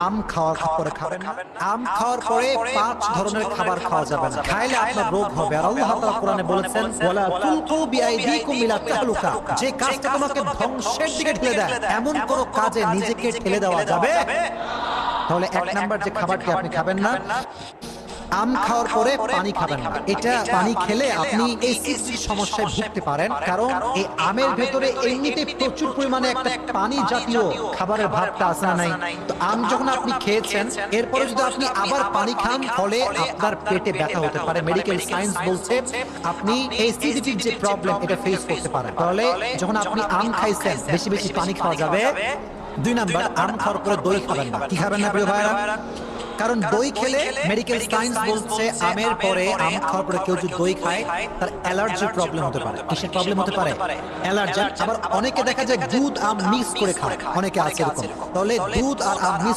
আম খাওয়ার পরে খাবেন না। আম খাওয়ার পরে 5 ধরনের খাবার খাওয়া যাবে না, খাইলে আপনার রোগ হবে। আর আল্লাহ তাআলা কোরআনে বলেছেন ওয়ালা তুলকু বিআইদিকুম ইলা তাহলুকা, যে কাজটা তোমাকে ধ্বংসের দিকে ঠেলে দেয় এমন কোন কাজে নিজেকে ঠেলে দেওয়া যাবে। তাহলে 1 নাম্বার যে খাবারটি আপনি খাবেন না, আম খাওয়ার পরে পানি খাবেন না। এটা পানি খেলে আপনি অ্যাসিডিটির সমস্যায় ভুগতে পারেন, কারণ এই আমের ভেতরে এমনিতেই প্রচুর পরিমাণে একটা পানি জাতীয় খাবারের ভাবটা আছে না নাই। তো আম যখন আপনি খেয়েছেন এরপরে যদি আপনি আবার পানি খান ফলে আপনার পেটে ব্যথা হতে পারে। মেডিকেল সায়েন্স বলছে আপনি অ্যাসিডিটির যে প্রবলেম এটা ফেস করতে পারেন। তাহলে যখন আপনি আম খাইছেন বেশি বেশি পানি খাওয়া যাবে। 2 নাম্বার, আম খাওয়ার পরে দই খাবেন না। কি খাবেন না প্রিয় ভাইরা? কারণ দই খেলে মেডিকেল সায়েন্স বলছে আমের পরে আম খাওয়ার পরে কেউ যদি দই খায় তার অ্যালার্জির প্রবলেম হতে পারে। কিসের প্রবলেম হতে পারে? অ্যালার্জি। আবার অনেকে দেখা যায় দুধ আম মিক্স করে খায়, অনেকে আছে এরকম। তাহলে দুধ আর আম মিক্স